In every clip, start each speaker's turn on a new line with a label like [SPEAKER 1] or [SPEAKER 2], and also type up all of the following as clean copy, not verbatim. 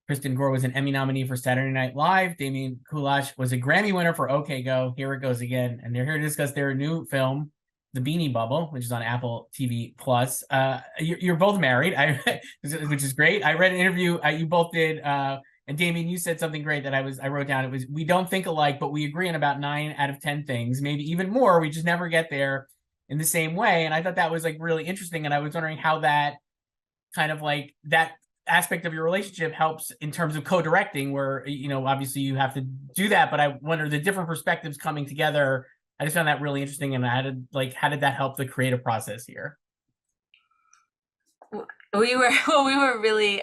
[SPEAKER 1] Kristin Gore was an Emmy nominee for Saturday Night Live. Damian Kulash was a Grammy winner for OK Go. Here it goes again. And they're here to discuss their new film, The Beanie Bubble, which is on Apple TV Plus. You're both married, which is great. I read an interview you both did, and Damian, you said something great that I wrote down. It was, we don't think alike, but we agree on about 9 out of 10 things, maybe even more. We just never get there in the same way. And I thought that was like really interesting. And I was wondering how that kind of like that aspect of your relationship helps in terms of co-directing, where, you know, obviously you have to do that, but I wonder the different perspectives coming together. I just found that really interesting. And how did that help the creative process here?
[SPEAKER 2] We were really,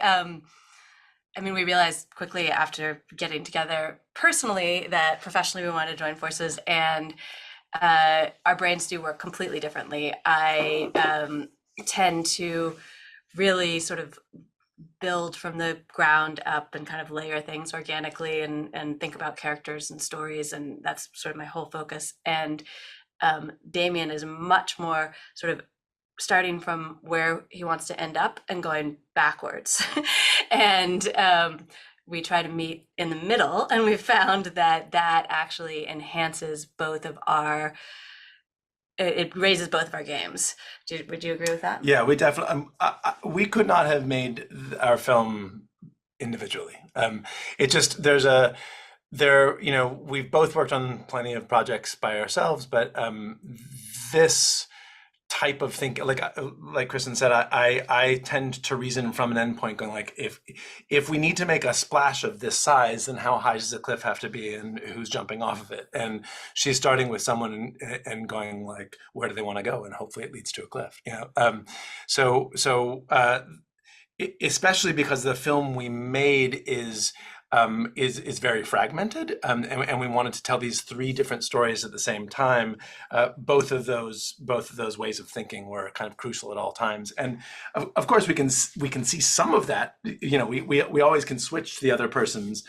[SPEAKER 2] we realized quickly after getting together personally that professionally we wanted to join forces, and our brains do work completely differently. I tend to really sort of build from the ground up and kind of layer things organically and think about characters and stories, and that's sort of my whole focus. And Damian is much more sort of starting from where he wants to end up and going backwards. And we try to meet in the middle, and we found that actually enhances both of our, it raises both of our games. Would you agree with that?
[SPEAKER 3] Yeah, we definitely, we could not have made our film individually. It just, you know, we've both worked on plenty of projects by ourselves, but this type of thinking, like Kristin said, I tend to reason from an endpoint, going like, if we need to make a splash of this size, then how high does the cliff have to be, and who's jumping off of it? And she's starting with someone and going like, where do they want to go? And hopefully it leads to a cliff, you know? Especially because the film we made is very fragmented, and we wanted to tell these 3 different stories at the same time. Both of those ways of thinking were kind of crucial at all times, and of course we can see some of that. You know, we always can switch to the other person's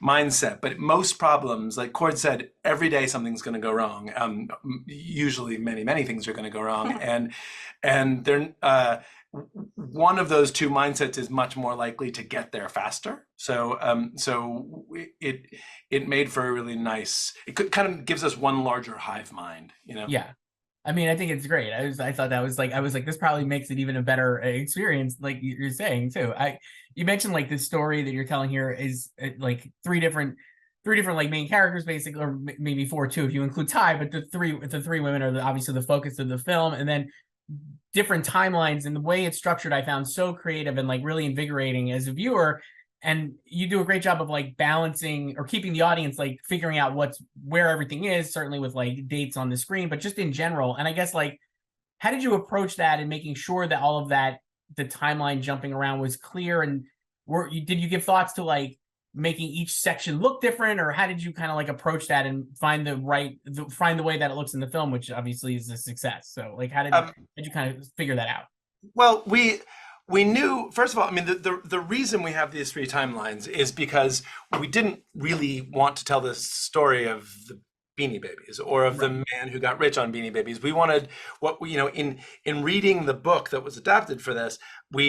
[SPEAKER 3] mindset, but most problems, like Cord said, every day something's going to go wrong. Usually, many things are going to go wrong, and they're. One of those 2 mindsets is much more likely to get there faster. So it made for a really nice, it kind of gives us one larger hive mind, you know?
[SPEAKER 1] Yeah. I mean, I think it's great. I thought that was like, I was like, this probably makes it even a better experience, like you're saying too. You mentioned like this story that you're telling here is like three different like main characters basically, or maybe 4 too if you include Ty, but the three women are obviously the focus of the film, and then different timelines, and the way it's structured I found so creative and like really invigorating as a viewer. And you do a great job of like balancing or keeping the audience like figuring out where everything is, certainly with like dates on the screen, but just in general. And I guess like, how did you approach that and making sure that all of that, the timeline jumping around was clear? And did you give thoughts to like making each section look different, or how did you kind of like approach that and find the way that it looks in the film, which obviously is a success? So like, how did you kind of figure that out?
[SPEAKER 3] Well, we knew, first of all, I mean, the reason we have these 3 timelines is because we didn't really want to tell the story of the Beanie Babies or of the man who got rich on Beanie Babies. We wanted what we, you know, in reading the book that was adapted for this, what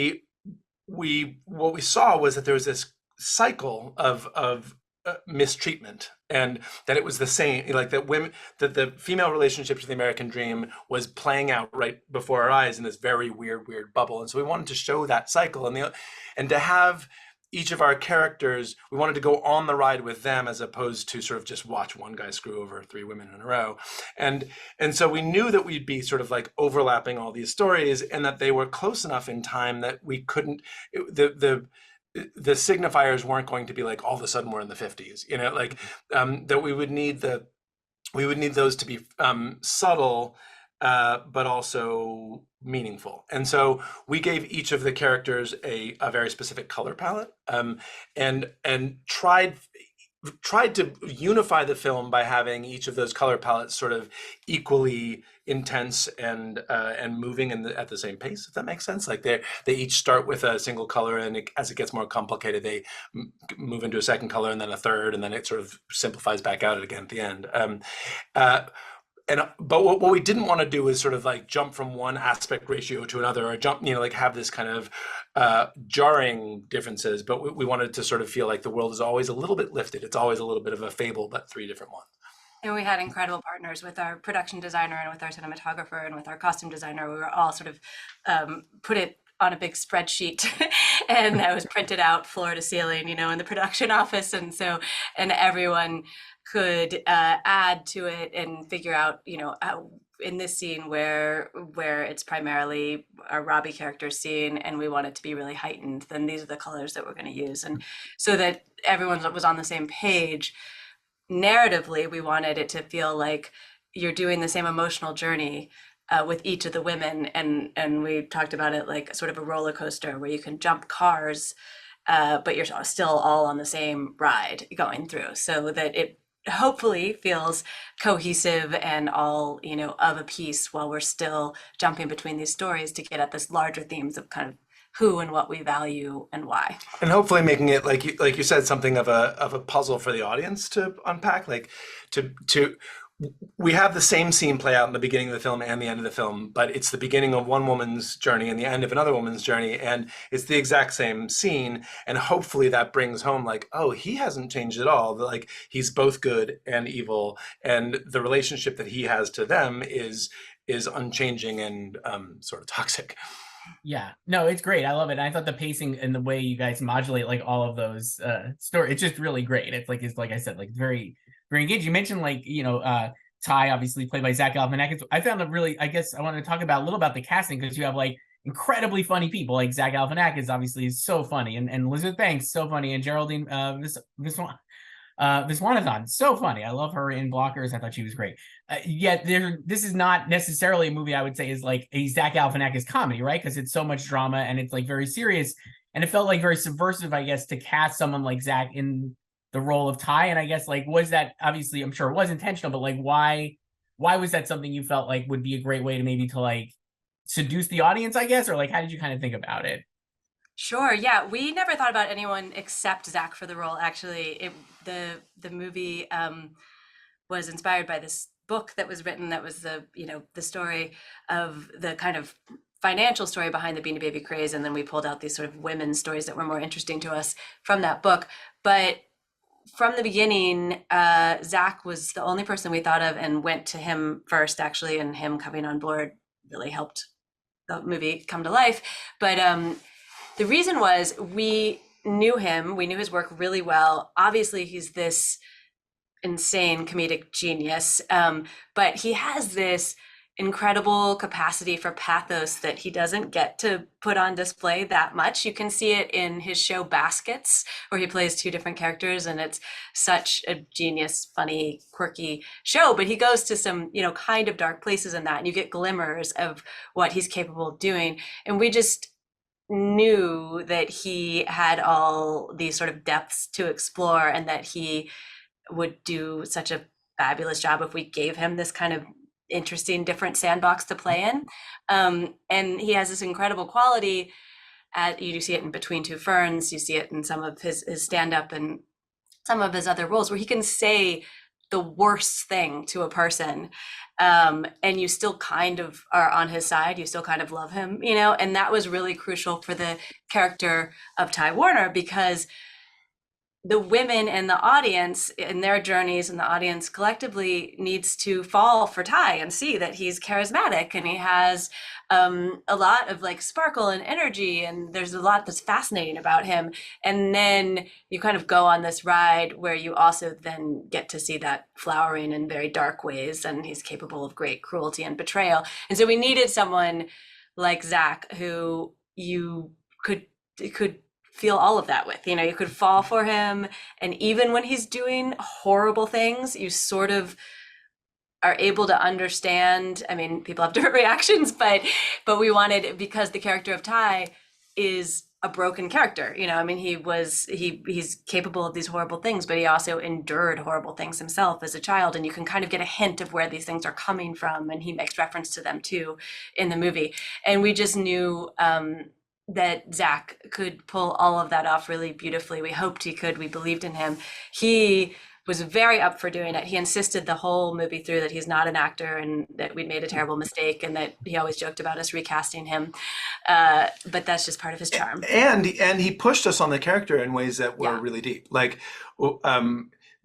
[SPEAKER 3] we saw was that there was this cycle of mistreatment, and that it was the same, like that the female relationship to the American dream was playing out right before our eyes in this very weird bubble. And so we wanted to show that cycle, and to have each of our characters, we wanted to go on the ride with them as opposed to sort of just watch one guy screw over 3 women in a row. And so we knew that we'd be sort of like overlapping all these stories, and that they were close enough in time that we couldn't, the signifiers weren't going to be like all of a sudden we're in the 50s, you know, like that we would need those to be subtle, but also meaningful. And so we gave each of the characters a very specific color palette, and tried to unify the film by having each of those color palettes sort of equally intense and moving at the same pace, if that makes sense. Like they each start with a single color, and as it gets more complicated, they move into a second color and then a third, and then it sort of simplifies back out again at the end. but what we didn't want to do is sort of like jump from one aspect ratio to another, or jump, like have this kind of jarring differences. But we wanted to sort of feel like the world is always a little bit lifted. It's always a little bit of a fable, but three different ones.
[SPEAKER 2] And we had incredible partners with our production designer and with our cinematographer and with our costume designer. We were all sort of put it on a big spreadsheet and that was printed out floor to ceiling, in the production office. And everyone could add to it and figure out, in this scene where it's primarily a Robbie character scene and we want it to be really heightened, then these are the colors that we're going to use. And so that everyone was on the same page. Narratively, we wanted it to feel like you're doing the same emotional journey with each of the women, and we talked about it like sort of a roller coaster where you can jump cars, but you're still all on the same ride going through, so that it hopefully feels cohesive and all of a piece while we're still jumping between these stories to get at this larger themes of kind of who and what we value and why, and
[SPEAKER 3] hopefully making it like you said, something of a puzzle for the audience to unpack. Like we have the same scene play out in the beginning of the film and the end of the film, but it's the beginning of one woman's journey and the end of another woman's journey, and it's the exact same scene. And hopefully that brings home like, oh, he hasn't changed at all. Like he's both good and evil, and the relationship that he has to them is unchanging and sort of toxic.
[SPEAKER 1] Yeah, no, it's great. I love it. And I thought the pacing and the way you guys modulate like all of those stories, it's just really great. It's like I said, like very, very engaged. You mentioned like, Ty, obviously played by Zach Galifianakis. I found it really, I guess I wanted to talk about a little about the casting, because you have like incredibly funny people. Like Zach Galifianakis obviously is so funny, and Elizabeth Banks so funny, and Geraldine Viswanathan, so funny. I love her in Blockers. I thought she was great. Yet this is not necessarily a movie I would say is like a Zach Galifianakis comedy, right? Because it's so much drama and it's like very serious, and it felt like very subversive, I guess, to cast someone like Zach in the role of Ty. And I guess like, was that, obviously I'm sure it was intentional, but like why was that something you felt like would be a great way to maybe to like seduce the audience, I guess, or like how did you kind of think about it?
[SPEAKER 2] Sure. Yeah, we never thought about anyone except Zach for the role. Actually, the movie was inspired by this book that was written. That was the story of the kind of financial story behind the Beanie Baby craze, and then we pulled out these sort of women's stories that were more interesting to us from that book. But from the beginning, Zach was the only person we thought of and went to him first, actually, and him coming on board really helped the movie come to life. But the reason was we knew him, we knew his work really well. Obviously, he's this insane comedic genius, but he has this incredible capacity for pathos that he doesn't get to put on display that much. You can see it in his show Baskets, where he plays two different characters, and it's such a genius, funny, quirky show, but he goes to some, kind of dark places in that, and you get glimmers of what he's capable of doing. And we just knew that he had all these sort of depths to explore, and that he would do such a fabulous job if we gave him this kind of interesting, different sandbox to play in. And he has this incredible quality. You see it in Between Two Ferns, you see it in some of his stand-up and some of his other roles, where he can say the worst thing to a person, and you still kind of are on his side, you still kind of love him, and that was really crucial for the character of Ty Warner, because the women in the audience, in their journeys, and the audience collectively needs to fall for Ty and see that he's charismatic and he has a lot of like sparkle and energy, and there's a lot that's fascinating about him. And then you kind of go on this ride where you also then get to see that flowering in very dark ways, and he's capable of great cruelty and betrayal. And so we needed someone like Zach who you could feel all of that with, you could fall for him. And even when he's doing horrible things, you sort of are able to understand. I mean, people have different reactions, but we wanted, because the character of Ty is a broken character, he's capable of these horrible things, but he also endured horrible things himself as a child. And you can kind of get a hint of where these things are coming from. And he makes reference to them too in the movie. And we just knew, that Zach could pull all of that off really beautifully. We hoped he could. We believed in him. He was very up for doing it. He insisted the whole movie through that he's not an actor and that we'd made a terrible mistake, and that he always joked about us recasting him. But that's just part of his charm.
[SPEAKER 3] And he pushed us on the character in ways that were really deep. Like,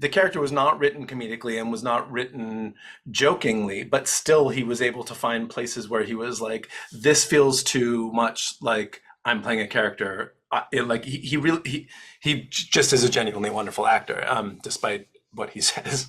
[SPEAKER 3] the character was not written comedically and was not written jokingly, but still he was able to find places where he was like, this feels too much like I'm playing a character. Like he just is a genuinely wonderful actor, despite what he says.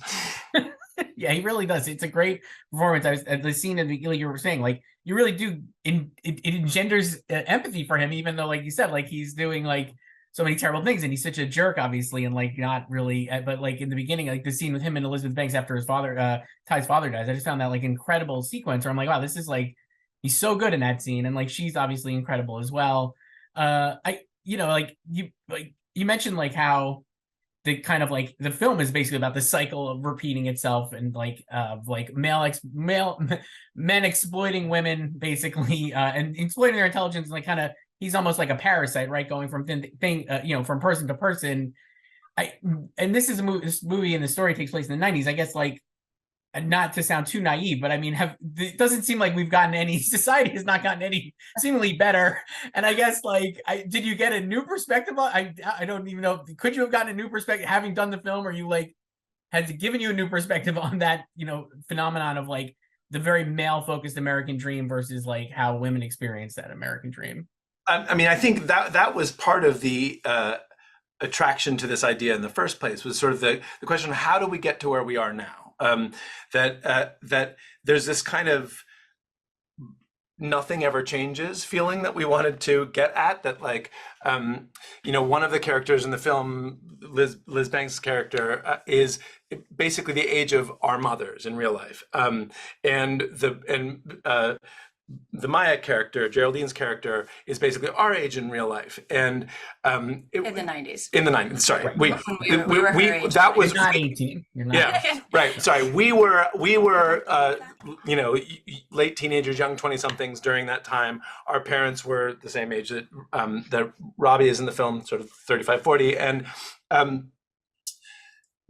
[SPEAKER 1] Yeah, he really does. It's a great performance. The scene of the, like you were saying, like you really do, it engenders empathy for him, even though, like you said, like he's doing like so many terrible things and he's such a jerk, obviously, and like not really, but like in the beginning, like the scene with him and Elizabeth Banks after his father, Ty's father dies, I just found that like incredible sequence where I'm like, wow, this is like, he's so good in that scene, and like she's obviously incredible as well. Like you mentioned like how the kind of like the film is basically about the cycle of repeating itself and like men exploiting women basically and exploiting their intelligence, and like kind of he's almost like a parasite, right, going from from person to person. And this movie and the story takes place in the 90s, I guess. Like, not to sound too naive, but I mean, it doesn't seem like society has not gotten any seemingly better. And I guess like, did you get a new perspective on? I don't even know. Could you have gotten a new perspective having done the film, or you like has it given you a new perspective on that, phenomenon of like the very male focused American dream versus like how women experience that American dream?
[SPEAKER 3] I mean, I think that was part of the attraction to this idea in the first place, was sort of the question of how do we get to where we are now? That there's this kind of nothing ever changes feeling that we wanted to get at, that like, one of the characters in the film, Liz Banks' character, is basically the age of our mothers in real life. The Maya character, Geraldine's character, is basically our age in real life, and
[SPEAKER 2] in the 90s.
[SPEAKER 3] In the 90s, sorry,
[SPEAKER 2] Right.
[SPEAKER 3] we that was
[SPEAKER 1] You're not 18. You're not.
[SPEAKER 3] Yeah, right. Sorry, we were late teenagers, young 20-somethings during that time. Our parents were the same age that Robbie is in the film, sort of 35, 40, and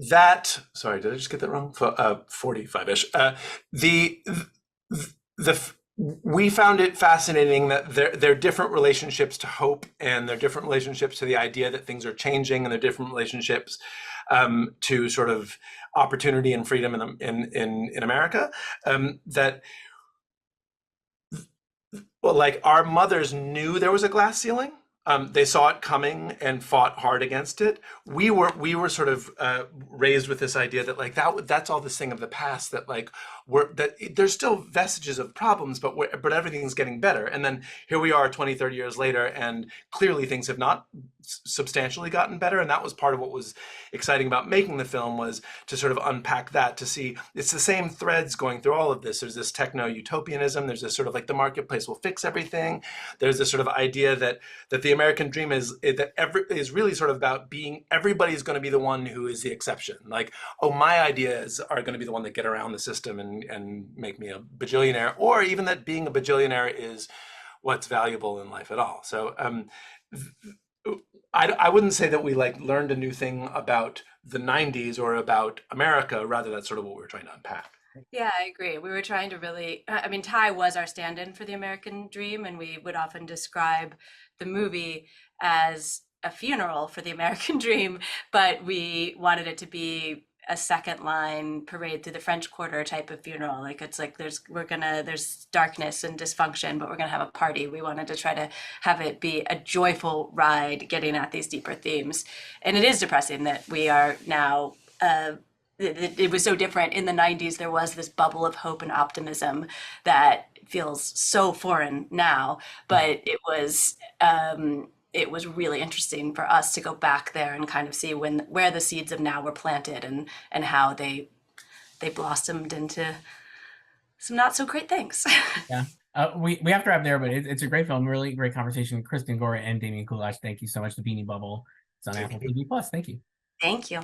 [SPEAKER 3] that. Sorry, did I just get that wrong? 45-ish. We found it fascinating that there are different relationships to hope, and there are different relationships to the idea that things are changing, and there are different relationships to sort of opportunity and freedom in America. Like our mothers knew there was a glass ceiling. They saw it coming and fought hard against it. We were sort of raised with this idea that like that's all this thing of the past, that like there's still vestiges of problems, but everything's getting better. And then here we are 20, 30 years later, and clearly things have not substantially gotten better. And that was part of what was exciting about making the film, was to sort of unpack that, to see it's the same threads going through all of this. There's this techno-utopianism. There's this sort of like the marketplace will fix everything. There's this sort of idea that the American dream is really sort of about being, everybody's going to be the one who is the exception. Like, oh, my ideas are going to be the one that get around the system and make me a bajillionaire, or even that being a bajillionaire is what's valuable in life at all. So I wouldn't say that we like learned a new thing about the 90s or about America. Rather, that's sort of what we're trying to unpack.
[SPEAKER 2] Yeah, I agree. We were trying to really, I mean, Ty was our stand-in for the American dream, and we would often describe the movie as a funeral for the American dream, but we wanted it to be a second line parade through the French Quarter type of funeral. Like, it's like there's darkness and dysfunction, but we're gonna have a party. We wanted to try to have it be a joyful ride getting at these deeper themes. And it is depressing that we are now, it was so different. In the 90s, there was this bubble of hope and optimism that feels so foreign now, but it was really interesting for us to go back there and kind of see where the seeds of now were planted, and how they blossomed into some not so great things.
[SPEAKER 1] Yeah. We have to wrap there, but it's a great film, really great conversation with Kristin Gore and Damian Kulash. Thank you so much to Beanie Bubble. It's on Apple TV Plus. Thank you.
[SPEAKER 2] Thank you.